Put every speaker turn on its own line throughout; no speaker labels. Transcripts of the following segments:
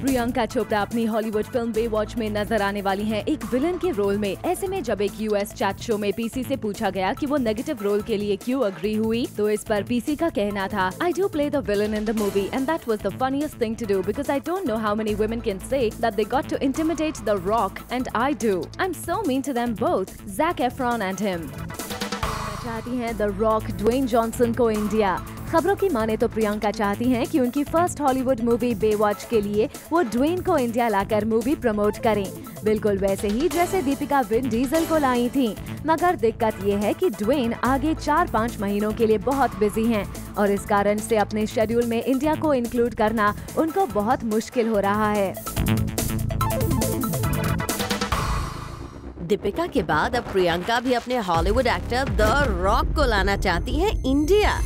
प्रियंका चोपड़ा अपनी Hollywood film Baywatch में नजर आने वाली हैं एक विलन के रोल में। ऐसे में जब एक यूएस चैट शो में पीसी से पूछा गया कि वो नेगेटिव रोल के लिए क्यों अग्री हुई, तो इस पर पीसी का कहना था, I do play the villain in the movie and that was the funniest thing to do because I don't know how many women can say that they got to intimidate The Rock and I do. I'm so mean to them both, Zac Efron and him. चाहती हैं the rock Dwayne Johnson को India. खबरों की माने तो प्रियंका चाहती हैं कि उनकी फर्स्ट हॉलीवुड मूवी बेवॉच के लिए वो ड्वेन को इंडिया लाकर मूवी प्रमोट करें, बिल्कुल वैसे ही जैसे दीपिका विन डीजल को लाई थी। मगर दिक्कत ये है कि ड्वेन आगे 4-5 महीनों के लिए बहुत बिजी हैं और इस कारण से अपने शेड्यूल में इंडिया को इंक्लूड करना उनको बहुत मुश्किल हो रहा है।
दीपिका के बाद अब प्रियंका भी अपने हॉलीवुड एक्टर द रॉक को लाना चाहती हैं इंडिया।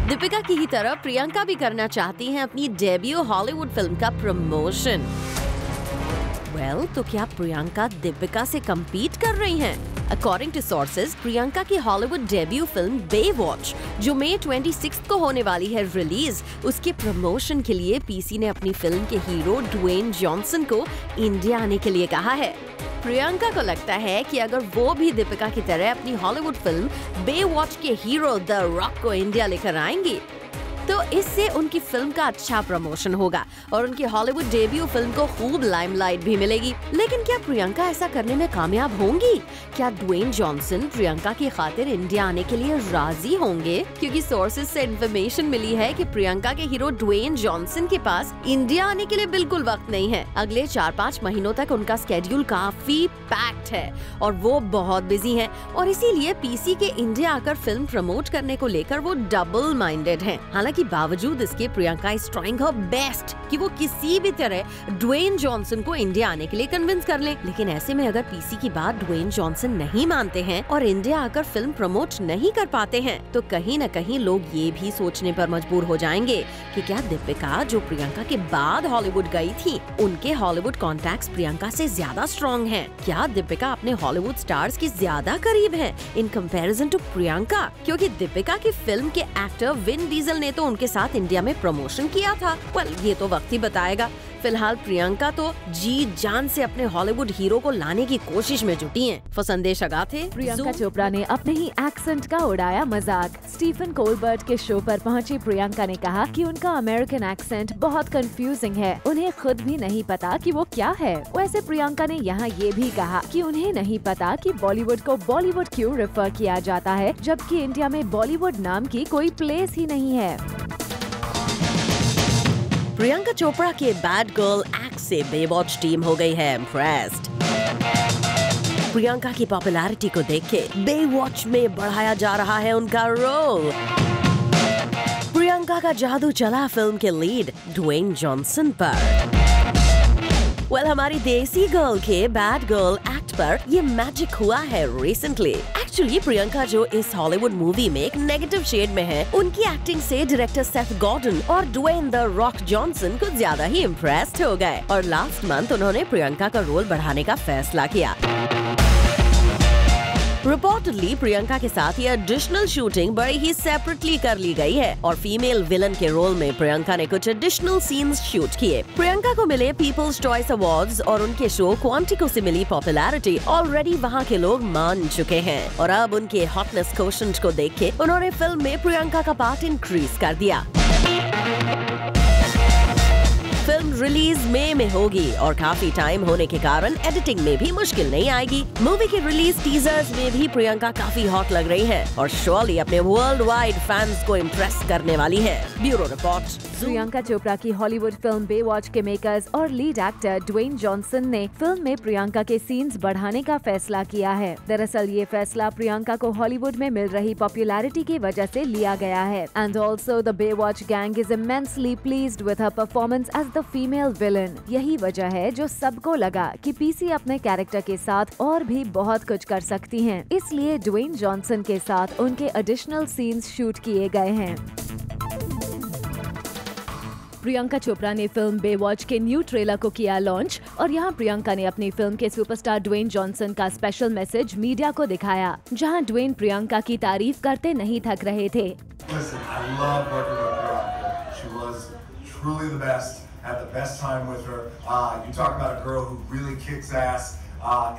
दीपिका की ही तरह प्रियंका भी करना चाहती हैं अपनी डेब्यू हॉलीवुड फिल्म का प्रमोशन। तो क्या प्रियंका दीपिका से कम्पीट कर रही हैं? अकॉर्डिंग टू सोर्सेज, प्रियंका की हॉलीवुड डेब्यू फिल्म बेवॉच, जो मई 26 को होने वाली है रिलीज, उसके प्रमोशन के लिए पीसी ने अपनी फिल्म के हीरो ड्वेन जॉनसन को इंडिया आने के लिए कहा है। प्रियंका को लगता है कि अगर वो भी दीपिका की तरह अपनी हॉलीवुड फिल्म बेवॉच के हीरो द रॉक को इंडिया लेकर आएंगी, तो इससे उनकी फिल्म का अच्छा प्रमोशन होगा और उनकी हॉलीवुड डेब्यू फिल्म को खूब लाइमलाइट भी मिलेगी। लेकिन क्या प्रियंका ऐसा करने में कामयाब होंगी? क्या ड्वेन जॉनसन प्रियंका की खातिर इंडिया आने के लिए राजी होंगे? क्योंकि सोर्सेज से इन्फॉर्मेशन मिली है कि प्रियंका के हीरो ड्वेन जॉनसन के पास इंडिया आने के लिए बिल्कुल वक्त नहीं है। अगले 4-5 महीनों तक उनका स्केड्यूल काफी पैक्ड है और वो बहुत बिजी हैं और इसीलिए पीसी के इंडिया आकर फिल्म प्रमोट करने को लेकर वो डबल माइंडेड हैं। हालांकि बावजूद इसके Priyanka is trying her best कि वो किसी भी तरह ड्वेन जॉनसन को इंडिया आने के लिए कन्विंस कर ले। लेकिन ऐसे में अगर पीसी की बात ड्वेन जॉनसन नहीं मानते हैं और इंडिया आकर फिल्म प्रमोट नहीं कर पाते हैं, तो कहीं न कहीं लोग ये भी सोचने पर मजबूर हो जाएंगे कि क्या दीपिका, जो प्रियंका के बाद हॉलीवुड गई थी, उनके हॉलीवुड कॉन्टैक्ट्स प्रियंका से ज्यादा स्ट्रॉन्ग हैं? क्या दीपिका अपने हॉलीवुड स्टार्स के ज्यादा करीब है इन कंपैरिजन टू प्रियंका? क्योंकि दीपिका की फिल्म के एक्टर विन डीजल ने तो उनके साथ इंडिया में प्रमोशन किया था। ये तो वक्त ही बताएगा। फिलहाल प्रियंका तो जी जान से अपने हॉलीवुड हीरो को लाने की कोशिश में जुटी हैं। फसंदेश अगाथे।
प्रियंका चोपड़ा ने अपने ही एक्सेंट का उड़ाया मजाक। स्टीफन कोलबर्ट के शो पर पहुंची प्रियंका ने कहा कि उनका अमेरिकन एक्सेंट बहुत कंफ्यूजिंग है, उन्हें खुद भी नहीं पता कि वो क्या है। वैसे प्रियंका ने यहाँ ये भी कहा कि उन्हें नहीं पता कि बॉलीवुड को बॉलीवुड क्यों रेफर किया जाता है, जबकि इंडिया में बॉलीवुड नाम की कोई प्लेस ही नहीं है।
प्रियंका चोपड़ा के बैड गर्ल एक्ट से बेवॉच टीम हो गई है इम्प्रेस्ड। प्रियंका की पॉपुलैरिटी को देख के बेवॉच में बढ़ाया जा रहा है उनका रोल। प्रियंका का जादू चला फिल्म के लीड ड्वेन जॉनसन पर। हमारी देसी गर्ल के बैड गर्ल एक्ट पर ये मैजिक हुआ है रिसेंटली। एक्चुअली प्रियंका जो इस हॉलीवुड मूवी में एक नेगेटिव शेड में है, उनकी एक्टिंग से डायरेक्टर सेथ गॉर्डन और ड्वेन द रॉक जॉनसन कुछ ज्यादा ही इम्प्रेस्ड हो गए और लास्ट मंथ उन्होंने प्रियंका का रोल बढ़ाने का फैसला किया। रिपोर्टेडली प्रियंका के साथ ये एडिशनल शूटिंग बड़ी ही सेपरेटली कर ली गई है और फीमेल विलन के रोल में प्रियंका ने कुछ एडिशनल सीन्स शूट किए। प्रियंका को मिले पीपल्स चॉइस अवार्ड्स और उनके शो क्वांटिको से मिली पॉपुलैरिटी ऑलरेडी वहाँ के लोग मान चुके हैं और अब उनके हॉटनेस कोशेंट को देख के उन्होंने फिल्म में प्रियंका का पार्ट इंक्रीज कर दिया। फिल्म रिलीज मई में होगी और काफी टाइम होने के कारण एडिटिंग में भी मुश्किल नहीं आएगी। मूवी के रिलीज टीजर्स में भी प्रियंका काफी हॉट लग रही है और श्योरली अपने वर्ल्ड वाइड फैंस को इम्प्रेस करने वाली है। Bureau report.
प्रियंका चोपड़ा की हॉलीवुड फिल्म बेवॉच के मेकर्स और लीड एक्टर ड्वेन जॉनसन ने फिल्म में प्रियंका के सीन्स बढ़ाने का फैसला किया है। दरअसल ये फैसला प्रियंका को हॉलीवुड में मिल रही पॉपुलैरिटी की वजह से लिया गया है। And also the Baywatch gang is immensely pleased with her performance as the female villain. यही वजह है जो सबको लगा कि पीसी अपने कैरेक्टर के साथ और भी बहुत कुछ कर सकती हैं। इसलिए ड्वेन जॉनसन के साथ उनके एडिशनल सीन्स शूट किए गए हैं। प्रियंका चोपड़ा ने फिल्म बेवॉच के न्यू ट्रेलर को किया लॉन्च और यहाँ प्रियंका ने अपनी फिल्म के सुपरस्टार ड्वेन जॉनसन का स्पेशल मैसेज मीडिया को दिखाया, जहाँ ड्वेन प्रियंका की तारीफ करते नहीं थक रहे थे।
Listen, I love working with Priyanka. She was truly the best Had the best time with her. You talk about a girl who really kicks ass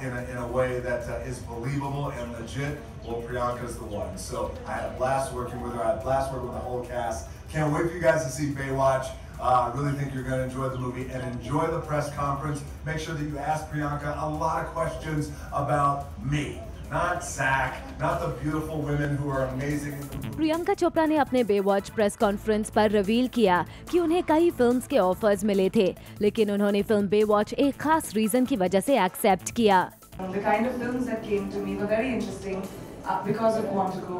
in a way that is believable and legit. Well, Priyanka's the one. So I had a blast working with her. I had a blast working with the whole cast. Can't wait for you guys to see Baywatch. I really think you're going to enjoy the movie and enjoy the press conference. Make sure that you ask Priyanka a lot of questions about me. Not Zach, not the beautiful women who are amazing.
Priyanka Chopra ने अपने Baywatch press conference पर reveal किया कि उन्हें कई films के offers मिले थे, लेकिन उन्होंने फिल्म बेवॉच एक खास रीजन की वजह से एक्सेप्ट किया।
The kind of films that came to me were very interesting because of Quantico.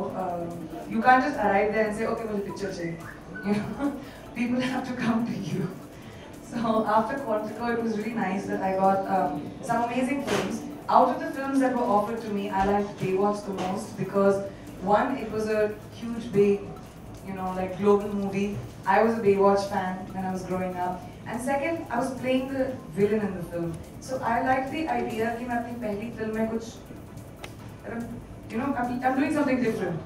You can't just arrive there and say, okay, well, picture chahiye. You know, people have to come to you. So after Quantico, it was really nice that I got some amazing films. Out of the films that were offered to me, I liked Baywatch the most because one, it was a huge, big, you know, like global movie. I was a Baywatch fan when I was growing up. And second, I was playing the villain in the film. So I liked the idea that I'm doing अपनी पहली film में कुछ, you know, I'm doing something different.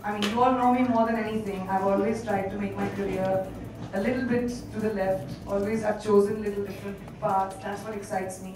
I mean, you all know me more than anything. I've always tried to make my career a little bit to the left. Always I've chosen little different paths. That's what excites me.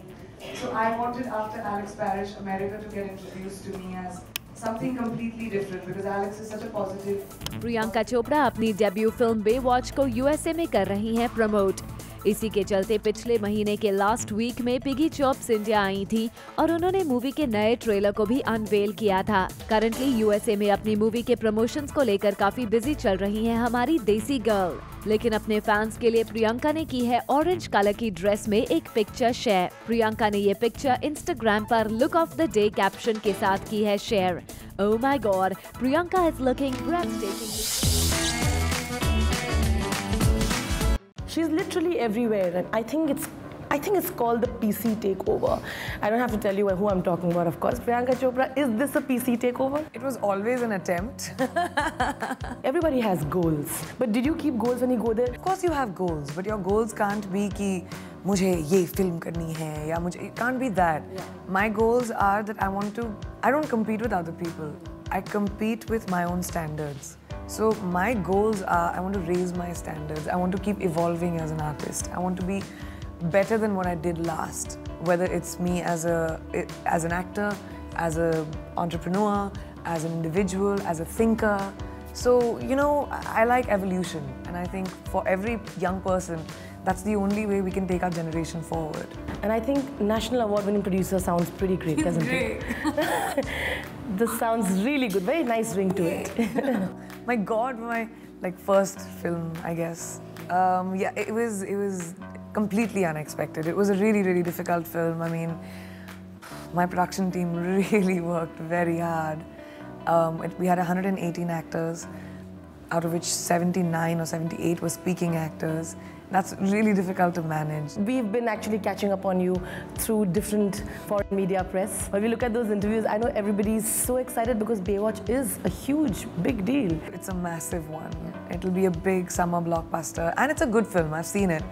So I wanted, after Alex Parrish, America to get introduced to me as something completely different because Alex is such a positive.
Priyanka Chopra अपनी debut film Baywatch को USA में कर रही हैं promote. इसी के चलते पिछले महीने के लास्ट वीक में पिगी चॉप्स इंडिया आई थी और उन्होंने मूवी के नए ट्रेलर को भी अनवेल किया था। करंटली यूएसए में अपनी मूवी के प्रमोशंस को लेकर काफी बिजी चल रही हैं हमारी देसी गर्ल, लेकिन अपने फैंस के लिए प्रियंका ने की है ऑरेंज कलर की ड्रेस में एक पिक्चर शेयर। प्रियंका ने ये पिक्चर इंस्टाग्राम पर look of the day caption के साथ की है share. Oh my God, Priyanka is looking ब्रेथटेकिंग।
She's literally everywhere, and I think it's called the PC takeover. I don't have to tell you who I'm talking about, of course. Priyanka Chopra, is this a PC takeover?
It was always an attempt.
Everybody has goals, but did you keep goals when you go there?
Of course you have goals, but your goals can't be कि मुझे ये film करनी है या मुझे, it can't be that. Yeah. My goals are that I don't compete with other people. I compete with my own standards. So my goals are, I want to raise my standards. I want to keep evolving as an artist. I want to be better than what I did last. Whether it's me as an actor, as an entrepreneur, as an individual, as a thinker. So, you know, I like evolution. And I think for every young person, that's the only way we can take our generation forward.
And I think National Award-winning producer sounds pretty great, doesn't it? This sounds really good. Very nice ring to it.
My God, my first film, I guess. Yeah, it was completely unexpected. It was a really, really difficult film. I mean, my production team really worked very hard. We had 118 actors, out of which 79 or 78 were speaking actors. That's really difficult to manage.
We've been actually catching up on you through different foreign media press. When we look at those interviews, I know everybody's so excited because Baywatch is a huge, big deal.
It's a massive one. It'll be a big summer blockbuster. And it's a good film, I've seen it.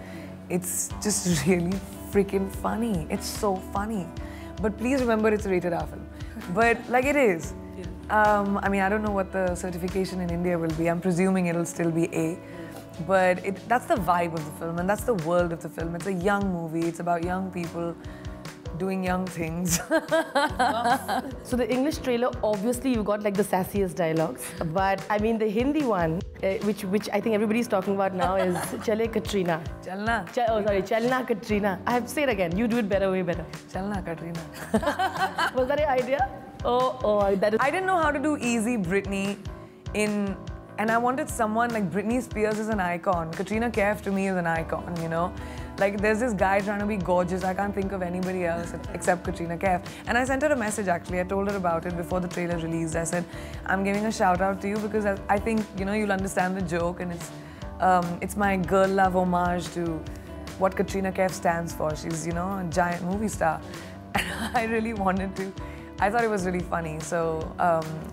It's just really freaking funny. It's so funny. But please remember it's a rated R film. But like it is. I mean, I don't know what the certification in India will be. I'm presuming it'll still be A. But that's the vibe of the film and that's the world of the film. It's a young movie. It's about young people doing young things.
So the English trailer, obviously you got like the sassiest dialogues. But I mean the Hindi one, which I think everybody's talking about now is Chale Katrina.
Chalna.
Chalna Katrina. I have to say it again. You do it better, way better.
Chalna Katrina.
Was that your idea? Oh, that is...
I didn't know how to do easy Britney and I wanted someone like Britney Spears is an icon. Katrina Kaif to me is an icon, you know? Like there's this guy trying to be gorgeous. I can't think of anybody else except Katrina Kaif. And I sent her a message actually. I told her about it before the trailer released. I said, I'm giving a shout out to you because I think, you know, you'll understand the joke and it's my girl love homage to what Katrina Kaif stands for. She's, you know, a giant movie star. And I really wanted to. I thought it was really funny. So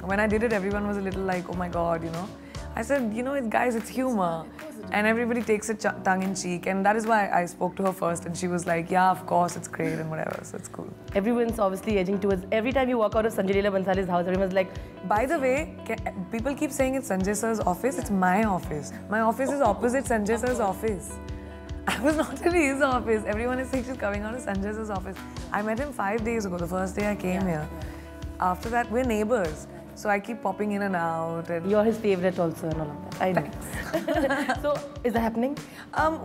when I did it, everyone was a little like, oh my God, you know. I said, you know, guys, it's humor. And everybody takes it tongue-in-cheek. And that is why I spoke to her first. And she was like, yeah, of course, it's great and whatever. So it's cool.
Everyone's obviously edging towards, every time you walk out of Sanjay Leela Bhansali's house, everyone's like...
By the way, people keep saying it's Sanjay sir's office. It's my office. My office is opposite Sanjay sir's office. I was not in his office. Everyone is saying she's coming out of Sanjay's office. I met him 5 days ago, the first day I came here. After that, we're neighbors. So I keep popping in and out. And
You're his favorite also and all of that. I know. So, is that happening?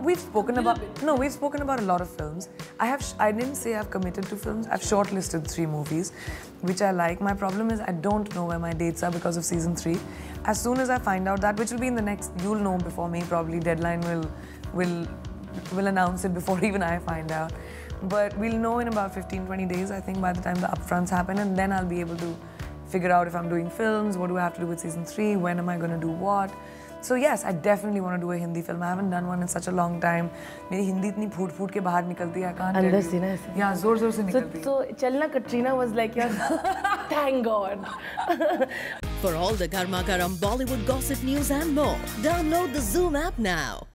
we've spoken about a lot of films. I didn't say I've committed to films. I've shortlisted 3 movies, which I like. My problem is I don't know where my dates are because of season 3. As soon as I find out that, which will be in the next, you'll know before me probably. Deadline will announce it before even I find out. But we'll know in about 15-20 days, I think, by the time the upfronts happen, and then I'll be able to figure out if I'm doing films, what do I have to do with season 3, when am I going to do what. So yes, I definitely want to do a Hindi film. I haven't done one in such a long time. मेरी हिंदी इतनी फूट के बाहर निकलती है, I can't tell you.
अंदर से ना ऐसे.
Yeah, जोर से निकलती है.
So, Chalna Katrina was like, your thank God.
For all the Garma Garam Bollywood gossip news and more, download the Zoom app now.